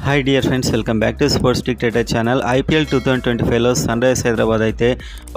Hi dear friends, welcome back to sports dictator channel. IPL 2025లో Sunrisers Hyderabad అయితే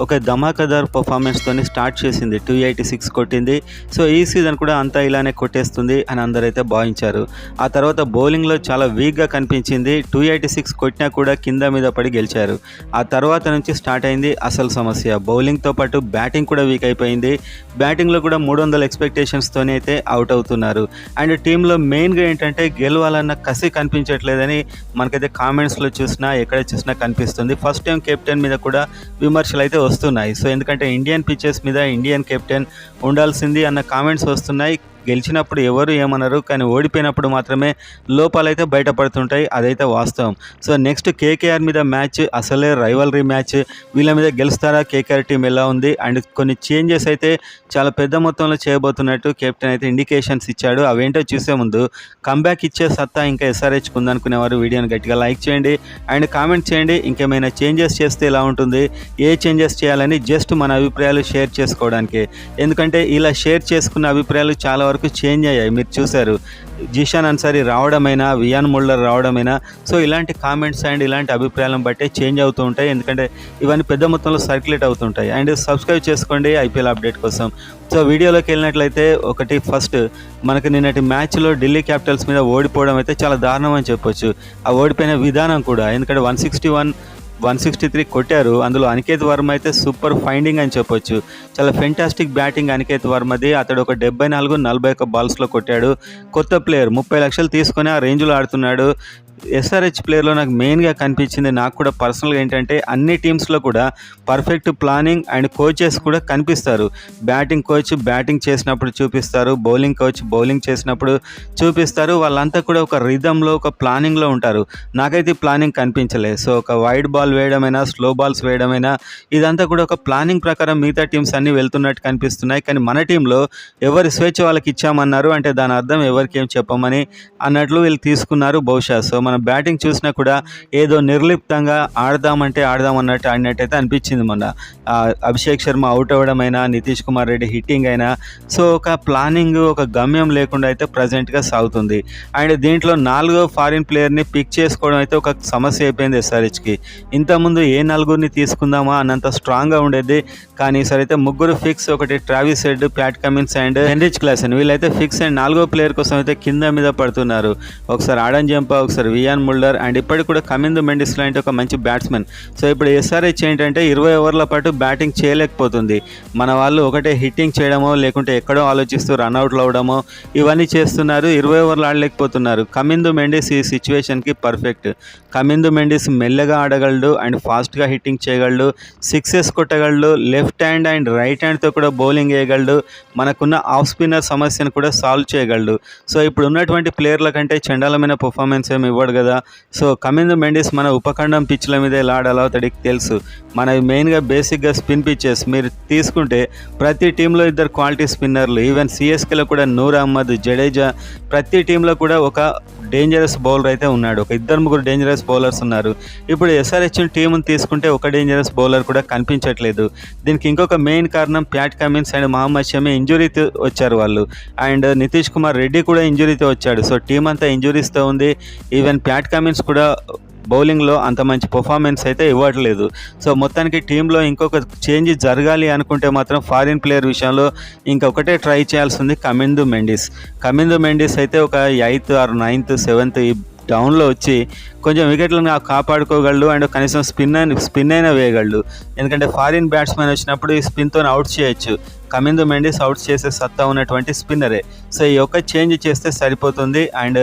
ఒక ధమాకాదార్ పర్ఫార్మెన్స్తోని start చేసింది. 286 కొట్టింది. సో ఈ సీజన్ కూడా అంతా ఇలానే కొట్టేస్తుంది అని అందరైతే భావించారు. ఆ తర్వాత బౌలింగ్లో చాలా వీక్గా కనిపించింది. 286 కొట్టినా కూడా కింద మీద పడి గెలిచారు. ఆ తర్వాత నుంచి స్టార్ట్ అయింది అసలు సమస్య. బౌలింగ్తో పాటు బ్యాటింగ్ కూడా వీక్ అయిపోయింది. బ్యాటింగ్లో కూడా 300 ఎక్స్పెక్టేషన్స్తోనే అయితే అవుట్ అవుతున్నారు. అండ్ టీంలో మెయిన్గా ఏంటంటే గెలవాలన్న కసి కనిపించట్లేదని మనకైతే కామెంట్స్లో చూసినా ఎక్కడ చూసినా కనిపిస్తుంది. ఫస్ట్ టైం కెప్టెన్ మీద కూడా విమర్శలు అయితే వస్తున్నాయి. సో ఎందుకంటే ఇండియన్ పిచెస్ మీద ఇండియన్ కెప్టెన్ ఉండాల్సింది అన్న కామెంట్స్ వస్తున్నాయి. గెలిచినప్పుడు ఎవరు ఏమన్నారు, కానీ ఓడిపోయినప్పుడు మాత్రమే లోపాలైతే బయటపడుతుంటాయి. అదైతే వాస్తవం. సో నెక్స్ట్ కేకేఆర్ మీద మ్యాచ్ అసలే రైవల్రీ మ్యాచ్. వీళ్ళ మీద గెలుస్తారా, కేకేఆర్ టీం ఎలా ఉంది, అండ్ కొన్ని చేంజెస్ అయితే చాలా పెద్ద మొత్తంలో చేయబోతున్నట్టు కెప్టెన్ అయితే ఇండికేషన్స్ ఇచ్చాడు. అవేంటో చూసే ముందు కంబ్యాక్ ఇచ్చే సత్తా ఇంకా ఎస్ఆర్హెచ్కి ఉందనుకునేవారు వీడియోని గట్టిగా లైక్ చేయండి అండ్ కామెంట్ చేయండి. ఇంకేమైనా చేంజెస్ చేస్తే ఎలా ఉంటుంది, ఏ చేంజెస్ చేయాలని జస్ట్ మన అభిప్రాయాలు షేర్ చేసుకోవడానికి. ఎందుకంటే ఇలా షేర్ చేసుకున్న అభిప్రాయాలు చాలా వరకు చేంజ్ అయ్యాయి. మీరు చూశారు, జిషాన్ అన్సారీ రావడమైనా, వియాన్ ముల్లర్ రావడమైనా. సో ఇలాంటి కామెంట్స్ అండ్ ఇలాంటి అభిప్రాయాలను బట్టే చేంజ్ అవుతూ ఉంటాయి. ఎందుకంటే ఇవన్నీ పెద్ద మొత్తంలో సర్క్యులేట్ అవుతుంటాయి. అండ్ సబ్స్క్రైబ్ చేసుకోండి ఐపీఎల్ అప్డేట్ కోసం. సో వీడియోలోకి వెళ్ళినట్లయితే ఫస్ట్ మనకి నిన్నటి మ్యాచ్లో ఢిల్లీ క్యాపిటల్స్ మీద ఓడిపోవడం అయితే చాలా దారుణం అని చెప్పొచ్చు. ఆ ఓడిపోయిన విధానం కూడా, ఎందుకంటే 163 కొట్టారు. అందులో అనికేత్ వర్మ అయితే సూపర్ ఫైండింగ్ అని చెప్పొచ్చు. చాలా ఫెంటాస్టిక్ బ్యాటింగ్ అనికేత్ వర్మది. అతడు ఒక 74-41 బాల్స్లో కొట్టాడు. కొత్త ప్లేయర్ 30 లక్షలు తీసుకొని ఆ రేంజ్లో ఆడుతున్నాడు. ఎస్ఆర్హెచ్ ప్లేయర్లో నాకు మెయిన్గా కనిపించింది, నాకు కూడా పర్సనల్గా ఏంటంటే అన్ని టీమ్స్లో కూడా పర్ఫెక్ట్ ప్లానింగ్ అండ్ కోచెస్ కూడా కనిపిస్తారు. బ్యాటింగ్ కోచ్ బ్యాటింగ్ చేసినప్పుడు చూపిస్తారు, బౌలింగ్ కోచ్ బౌలింగ్ చేసినప్పుడు చూపిస్తారు. వాళ్ళంతా కూడా ఒక రిథంలో, ఒక ప్లానింగ్లో ఉంటారు. నాకైతే ప్లానింగ్ కనిపించలేదు. సో ఒక వైడ్ బాల్ వేయడమైనా, స్లో బాల్స్ వేయడమైనా, ఇదంతా కూడా ఒక ప్లానింగ్ ప్రకారం మిగతా టీమ్స్ అన్నీ వెళ్తున్నట్టు కనిపిస్తున్నాయి. కానీ మన టీంలో ఎవరి స్వేచ్ఛ వాళ్ళకి ఇచ్చామన్నారు, అంటే దాని అర్థం ఎవరికి ఏం చెప్పమని అన్నట్లు వీళ్ళు తీసుకున్నారు బహుశా. సో మన బ్యాటింగ్ చూసినా కూడా ఏదో నిర్లిప్తంగా ఆడదాం అన్నట్టు ఆడినట్టయితే అనిపించింది. మొన్న అభిషేక్ శర్మ అవుట్ అవ్వడమైనా, నితీష్ కుమార్ రెడ్డి హిట్టింగ్ అయినా, సో ఒక ప్లానింగ్, ఒక గమ్యం లేకుండా అయితే ప్రజెంట్గా సాగుతుంది. అండ్ దీంట్లో 4వ ఫారిన్ ప్లేయర్ని పిక్ చేసుకోవడం అయితే ఒక సమస్య అయిపోయింది ఎస్ఆర్హెచ్కి. ఇంతకుముందు ఏ 4గురిని తీసుకుందామా అన్నంత స్ట్రాంగ్గా ఉండేది. కానీ ఈసారైతే 3 ఫిక్స్. ఒకటి Travis head, Pat Cummins and Heinrich Klaasen. వీళ్ళైతే ఫిక్స్. అండ్ 4వ ప్లేయర్ కోసం అయితే కింద మీద పడుతున్నారు. ఒకసారి ఆడన్ జంపా, ఒకసారి వియాన్ ముల్లర్, అండ్ ఇప్పటికి కూడా కమిందు మెండిస్ లాంటి ఒక మంచి బ్యాట్స్మెన్. సో ఇప్పుడు ఎస్ఆర్హెచ్ ఏంటంటే 20 ఓవర్ల పాటు బ్యాటింగ్ చేయలేకపోతుంది. మన వాళ్ళు ఒకటే హిట్టింగ్ చేయడమో, లేకుంటే ఎక్కడో ఆలోచిస్తూ రన్అట్లు అవ్వడమో, ఇవన్నీ చేస్తున్నారు. 20 ఓవర్లు ఆడలేకపోతున్నారు. కమిందు మెండిస్ ఈ సిచ్యువేషన్కి పర్ఫెక్ట్. కమిందు మెండిస్ మెల్లగా ఆడగలడు అండ్ ఫాస్ట్గా హిట్టింగ్ చేయగలడు, సిక్సెస్ కొట్టగలడు, లెఫ్ట్ హ్యాండ్ అండ్ రైట్ హ్యాండ్తో కూడా బౌలింగ్ వేయగలడు, మనకున్న ఆఫ్ స్పిన్నర్ సమస్యను కూడా సాల్వ్ చేయగలడు. సో ఇప్పుడు ఉన్నటువంటి ప్లేయర్ల కంటే చండాలమైన పర్ఫార్మెన్స్ ఏమి ఇవ్వడు కదా. సో కమిందు మెండిస్ మన ఉపఖండం పిచ్ల మీద ఎలా ఆడాలో అతడికి తెలుసు. మన మెయిన్గా బేసిక్గా స్పిన్ పిచ్చెస్ మీరు తీసుకుంటే ప్రతి టీంలో 2 క్వాలిటీ స్పిన్నర్లు, ఈవెన్ సిఎస్కేలో కూడా నూర్ అహ్మద్, జడేజా, ప్రతి టీంలో కూడా ఒక డేంజరస్ బౌలర్ అయితే ఉన్నాడు. ఒక 2-3 డేంజరస్ బౌలర్స్ ఉన్నారు. ఇప్పుడు ఎస్ఆర్హెచ్ టీంని తీసుకుంటే ఒక డేంజరస్ బౌలర్ కూడా కనిపించట్లేదు. దీనికి ఇంకొక మెయిన్ కారణం Pat Cummins and Mohammed Shami ఇంజురీతో వచ్చారు వాళ్ళు. అండ్ నితీష్ కుమార్ రెడ్డి కూడా ఇంజురీతో వచ్చాడు. సో టీం అంతా ఇంజురీస్తో ఉంది. ఈవెన్ ప్యాట్ కమిన్స్ కూడా బౌలింగ్లో అంత మంచి పర్ఫార్మెన్స్ అయితే ఇవ్వట్లేదు. సో మొత్తానికి టీంలో ఇంకొక చేంజ్ జరగాలి అనుకుంటే మాత్రం ఫారిన్ ప్లేయర్ విషయంలో ఇంకొకటే ట్రై చేయాల్సింది కమిందు మెండిస్ అయితే ఒక 8th or 9th 7th ఈ డౌన్లో వచ్చి కొంచెం వికెట్లను కాపాడుకోగలడు అండ్ కనీసం స్పిన్ అయినా వేయగలడు. ఎందుకంటే ఫారిన్ బ్యాట్స్మెన్ వచ్చినప్పుడు ఈ స్పిన్తో అవుట్ చేయొచ్చు. కమిందు మెండిస్ అవుట్ చేసే సత్తా ఉన్నటువంటి స్పిన్నరే. సో ఈ ఒక్క చేంజ్ చేస్తే సరిపోతుంది. అండ్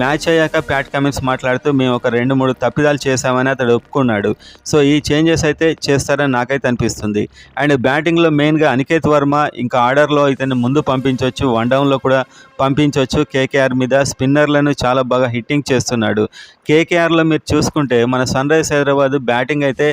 మ్యాచ్ అయ్యాక ప్యాట్ కమిన్స్ మాట్లాడుతూ మేము ఒక 2-3 తప్పిదాలు చేశామని అతడు ఒప్పుకున్నాడు. సో ఈ చేంజెస్ అయితే చేస్తారని నాకైతే అనిపిస్తుంది. అండ్ బ్యాటింగ్లో మెయిన్గా అనికేత్ వర్మ, ఇంకా ఆర్డర్లో ఇతన్ని ముందు పంపించవచ్చు, 1 డౌన్లో కూడా పంపించవచ్చు. కేకేఆర్ మీద స్పిన్నర్లను చాలా బాగా హిట్టింగ్ చేస్తున్నాడు. కేకేఆర్లో మీరు చూసుకుంటే మన సన్ రైజర్స్ హైదరాబాద్ బ్యాటింగ్ అయితే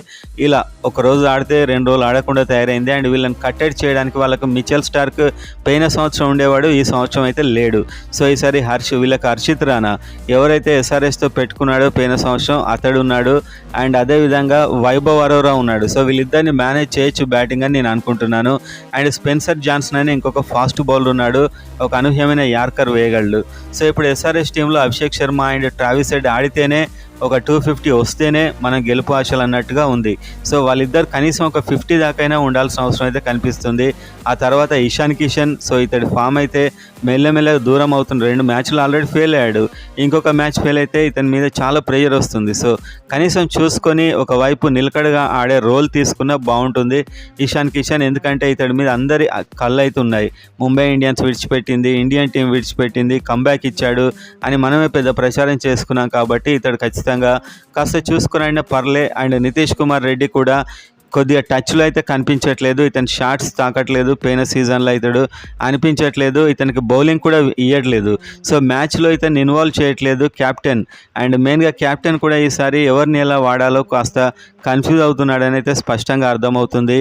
ఇలా ఒక రోజు ఆడితే 2 రోజులు ఆడకుండా తయారైంది. అండ్ వీళ్ళని కట్టడి చేయడానికి వాళ్ళ వాళ్ళకు మిచెల్ స్టార్క్ పోయిన సంవత్సరం ఉండేవాడు, ఈ సంవత్సరం అయితే లేడు. సో ఈసారి వీళ్ళకి హర్షిత్ రాణా ఎవరైతే ఎస్ఆర్ఎస్తో పెట్టుకున్నాడో పోయిన సంవత్సరం అతడు ఉన్నాడు. అండ్ అదేవిధంగా వైభవ్ అరోరా ఉన్నాడు. సో వీళ్ళిద్దరిని మేనేజ్ చేయొచ్చు బ్యాటింగ్ అని నేను అనుకుంటున్నాను. అండ్ స్పెన్సర్ జాన్సన్ అని ఇంకొక ఫాస్ట్ బౌలర్ ఉన్నాడు, ఒక అనూహ్యమైన యార్కర్ వేయగలడు. సో ఇప్పుడు ఎస్ఆర్ఎస్ టీంలో Abhishek Sharma and Travis Head ఆడితేనే ఒక 250 వస్తేనే మనం గెలుపు ఆశలు అన్నట్టుగా ఉంది. సో వాళ్ళిద్దరు కనీసం ఒక 50 దాకైనా ఉండాల్సిన అవసరం అయితే కనిపిస్తుంది. ఆ తర్వాత ఇషాన్ కిషన్, సో ఇతడి ఫామ్ అయితే మెల్లమెల్లగా దూరం అవుతుంది. 2 మ్యాచ్లు ఆల్రెడీ ఫెయిల్ అయ్యాడు, ఇంకొక మ్యాచ్ ఫెయిల్ అయితే ఇతని మీద చాలా ప్రెషర్ వస్తుంది. సో కనీసం చూసుకొని ఒకవైపు నిలకడగా ఆడే రోల్ తీసుకున్నా బాగుంటుంది ఇషాన్ కిషన్, ఎందుకంటే ఇతడి మీద అందరి కళ్ళు అయితే ఉన్నాయి. ముంబై ఇండియన్స్ విడిచిపెట్టింది, ఇండియన్ టీం విడిచిపెట్టింది, కంబ్యాక్ ఇచ్చాడు అని మనమే పెద్ద ప్రచారం చేసుకున్నాం. కాబట్టి ఇతడు ఖచ్చితంగా కాస్త చూసుకుని పర్లే. అండ్ నితీష్ కుమార్ రెడ్డి కూడా కొద్దిగా టచ్లో అయితే కనిపించట్లేదు, ఇతని షాట్స్ తాకట్లేదు, పోయిన సీజన్లో ఇతడు అనిపించట్లేదు, ఇతనికి బౌలింగ్ కూడా ఇవ్వట్లేదు. సో మ్యాచ్లో ఇతను ఇన్వాల్వ్ చేయట్లేదు క్యాప్టెన్. అండ్ మెయిన్గా క్యాప్టెన్ కూడా ఈసారి ఎవరిని ఎలా వాడాలో కాస్త కన్ఫ్యూజ్ అవుతున్నాడని అయితే స్పష్టంగా అర్థమవుతుంది.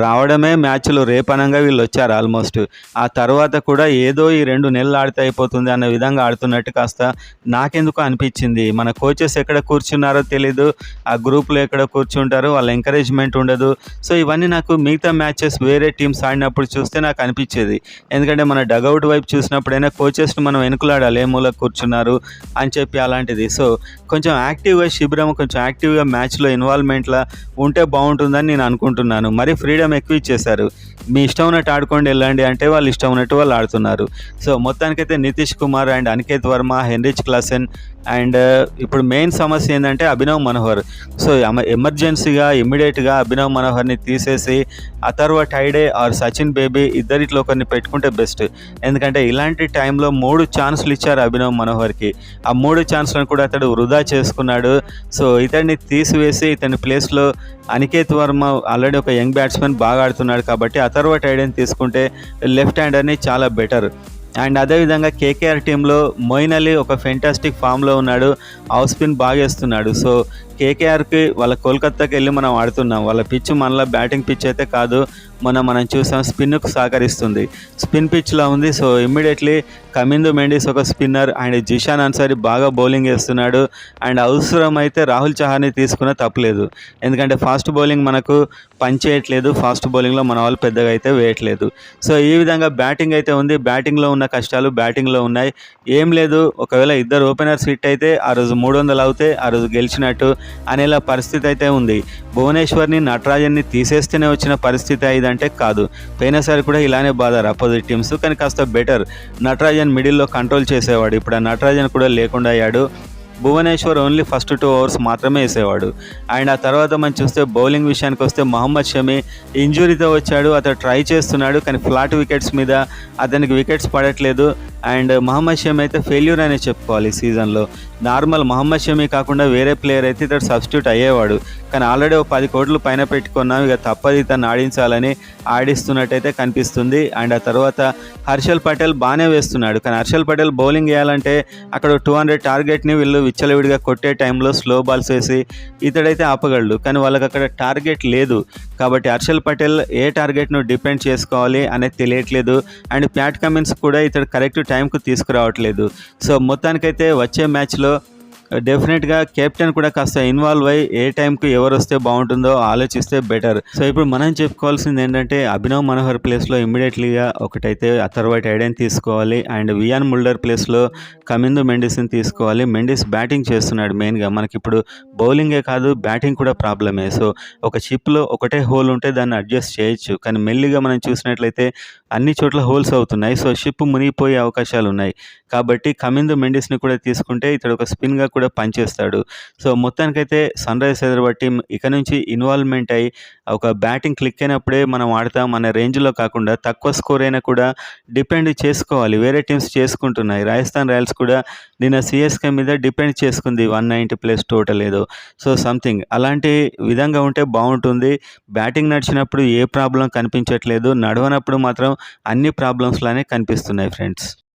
రావడమే మ్యాచ్లు రేపనంగా వీళ్ళు వచ్చారు ఆల్మోస్ట్, ఆ తర్వాత కూడా ఏదో ఈ 2 నెలలు ఆడితే అయిపోతుంది అన్న విధంగా ఆడుతున్నట్టు కాస్త నాకెందుకు అనిపించింది. మన కోచెస్ ఎక్కడ కూర్చున్నారో తెలీదు, ఆ గ్రూప్లో ఎక్కడ కూర్చుంటారో వాళ్ళ ఎంకరేజ్మెంట్ ఉండదు. సో ఇవన్నీ నాకు మిగతా మ్యాచెస్ వేరే టీమ్స్ ఆడినప్పుడు చూస్తే నాకు అనిపించేది. ఎందుకంటే మన డగౌట్ వైపు చూసినప్పుడైనా కోచెస్ని మనం వెనుకలాడాలి, ఏ మూల కూర్చున్నారు అని చెప్పి అలాంటిది. సో కొంచెం యాక్టివ్గా శిబిరం, కొంచెం యాక్టివ్గా మ్యాచ్లో ఇన్వాల్వ్మెంట్లా ఉంటే బాగుంటుందని నేను అనుకుంటున్నాను. మరీ ఫ్రీడమ్ ఎక్కువ ఇచ్చేశారు, మీ ఇష్టం ఉన్నట్టు ఆడుకోండి వెళ్ళండి అంటే వాళ్ళు ఇష్టం ఉన్నట్టు వాళ్ళు ఆడుతున్నారు. సో మొత్తానికైతే Nitish Kumar and Aniket Varma, Heinrich Klaasen and ఇప్పుడు మెయిన్ సమస్య ఏంటంటే అభినవ్ మనోహర్. సో ఎమర్జెన్సీగా ఇమ్మీడియట్గా అభినవ్ మనోహర్ని తీసేసి అథర్వ టైడే ఆర్ సచిన్ బేబీ ఇద్దరిట్లో ఒకరిని పెట్టుకుంటే బెస్ట్. ఎందుకంటే ఇలాంటి టైంలో 3 ఛాన్సులు ఇచ్చారు అభినవ్ మనోహర్కి, ఆ 3 ఛాన్సులను కూడా అతడు వృధా చేసుకున్నాడు. సో ఇతన్ని తీసివేసి ఇతని ప్లేస్లో అనికేత్ వర్మ ఆల్రెడీ ఒక యంగ్ బ్యాట్స్మెన్ బాగా ఆడుతున్నాడు కాబట్టి అథర్వ టైడేని తీసుకుంటే లెఫ్ట్ హ్యాండర్ని చాలా బెటర్. అండ్ అదేవిధంగా కేకేఆర్ టీంలో మొయిన్ అలీ ఒక ఫెంటాస్టిక్ ఫామ్లో ఉన్నాడు, ఆఫ్ స్పిన్ బాగా వేస్తున్నాడు. సో కేకేఆర్కి వాళ్ళ కోల్కతాకి వెళ్ళి మనం ఆడుతున్నాం, వాళ్ళ పిచ్ మనలా బ్యాటింగ్ పిచ్ అయితే కాదు, మనం చూసాం స్పిన్కు సహకరిస్తుంది, స్పిన్ పిచ్లా ఉంది. సో ఇమ్మీడియట్లీ కమిందు మెండిస్ ఒక స్పిన్నర్ అండ్ జిషాన్ అన్సారీ బాగా బౌలింగ్ వేస్తున్నాడు. అండ్ అవసరం అయితే రాహుల్ చహార్ని తీసుకున్నా తప్పలేదు, ఎందుకంటే ఫాస్ట్ బౌలింగ్ మనకు పనిచేయట్లేదు, ఫాస్ట్ బౌలింగ్లో మన వాళ్ళు పెద్దగా అయితే వేయట్లేదు. సో ఈ విధంగా బ్యాటింగ్ అయితే ఉంది, బ్యాటింగ్లో ఉన్న కష్టాలు బ్యాటింగ్లో ఉన్నాయి. ఏం లేదు, ఒకవేళ ఇద్దరు ఓపెనర్స్ హిట్ అయితే ఆ రోజు 300 అవుతే ఆ రోజు గెలిచినట్టు అనేలా పరిస్థితి అయితే ఉంది. భువనేశ్వర్ని, నటరాజన్ని తీసేస్తేనే వచ్చిన పరిస్థితి ఇదంటే కాదు, పోయినసారి కూడా ఇలానే బాధారు అపోజిట్ టీమ్స్, కానీ కాస్త బెటర్. నటరాజన్ మిడిల్లో కంట్రోల్ చేసేవాడు, ఇప్పుడు ఆ నటరాజన్ కూడా లేకుండా అయ్యాడు. భువనేశ్వర్ ఓన్లీ ఫస్ట్ 2 ఓవర్స్ మాత్రమే వేసేవాడు. అండ్ ఆ తర్వాత మనం చూస్తే బౌలింగ్ విషయానికి వస్తే మహమ్మద్ షమి ఇంజురీతో వచ్చాడు, అతను ట్రై చేస్తున్నాడు కానీ ఫ్లాట్ వికెట్స్ మీద అతనికి వికెట్స్ పడట్లేదు. అండ్ మహమ్మద్ షమి అయితే ఫెయిల్యూర్ అనే చెప్పుకోవాలి ఈ సీజన్లో. నార్మల్ మహమ్మద్ షమి కాకుండా వేరే ప్లేయర్ అయితే ఇతడు సబ్స్టిట్యూట్ అయ్యేవాడు, కానీ ఆల్రెడీ ఒక 10 కోట్లు పైన పెట్టుకున్నాం, ఇక తప్పది ఇతను ఆడించాలని ఆడిస్తున్నట్టయితే కనిపిస్తుంది. అండ్ ఆ తర్వాత హర్షల్ పటేల్ బాగానే వేస్తున్నాడు, కానీ హర్షల్ పటేల్ బౌలింగ్ వేయాలంటే అక్కడ 200 టార్గెట్ని వీళ్ళు విచ్చలవిడిగా కొట్టే టైంలో స్లో బాల్స్ వేసి ఇతడైతే ఆపగలడు, కానీ వాళ్ళకి అక్కడ టార్గెట్ లేదు. కాబట్టి హర్షల్ పటేల్ ఏ టార్గెట్ను డిపెండ్ చేసుకోవాలి అనేది తెలియట్లేదు. అండ్ ప్యాట్ కమిన్స్ కూడా ఇతడు కరెక్ట్ టైంకు తీసుకురావట్లేదు. సో మొత్తానికైతే వచ్చే మ్యాచ్లో డెఫినెట్గా కెప్టెన్ కూడా కాస్త ఇన్వాల్వ్ అయ్యి ఏ టైంకు ఎవరు వస్తే బాగుంటుందో ఆలోచిస్తే బెటర్. సో ఇప్పుడు మనం చెప్పుకోవాల్సింది ఏంటంటే అభినవ్ మనోహర్ ప్లేస్లో ఇమ్మీడియట్లీగా ఒకటైతే అథర్వ టైడేని తీసుకోవాలి, అండ్ వియాన్ ముల్డర్ ప్లేస్లో కమిందు మెండిస్ని తీసుకోవాలి. మెండిస్ బ్యాటింగ్ చేస్తున్నాడు, మెయిన్గా మనకి ఇప్పుడు బౌలింగే కాదు బ్యాటింగ్ కూడా ప్రాబ్లమే. సో ఒక షిప్లో ఒకటే హోల్ ఉంటే దాన్ని అడ్జస్ట్ చేయొచ్చు, కానీ మెల్లిగా మనం చూసినట్లయితే అన్ని చోట్ల హోల్స్ అవుతున్నాయి. సో షిప్ మునిగిపోయే అవకాశాలు ఉన్నాయి, కాబట్టి కమిందు మెండిస్ని కూడా తీసుకుంటే ఇతడు ఒక స్పిన్గా కూడా పనిచేస్తాడు. సో మొత్తానికైతే సన్ రైజర్స్ హైదరాబాద్ టీం ఇక నుంచి ఇన్వాల్వ్మెంట్ అయ్యి ఒక బ్యాటింగ్ క్లిక్ అయినప్పుడే మనం ఆడతాం అనే రేంజ్లో కాకుండా తక్కువ స్కోర్ అయినా కూడా డిపెండ్ చేసుకోవాలి. వేరే టీమ్స్ చేసుకుంటున్నాయి, రాజస్థాన్ రాయల్స్ కూడా నిన్న సిఎస్కే మీద డిపెండ్ చేసుకుంది 190+ టోటల్ ఏదో. సో సంథింగ్ అలాంటి విధంగా ఉంటే బాగుంటుంది. బ్యాటింగ్ నడిచినప్పుడు ఏ ప్రాబ్లం కనిపించట్లేదు, నడవనప్పుడు మాత్రం అన్ని ప్రాబ్లమ్స్ లానే కనిపిస్తున్నాయి ఫ్రెండ్స్.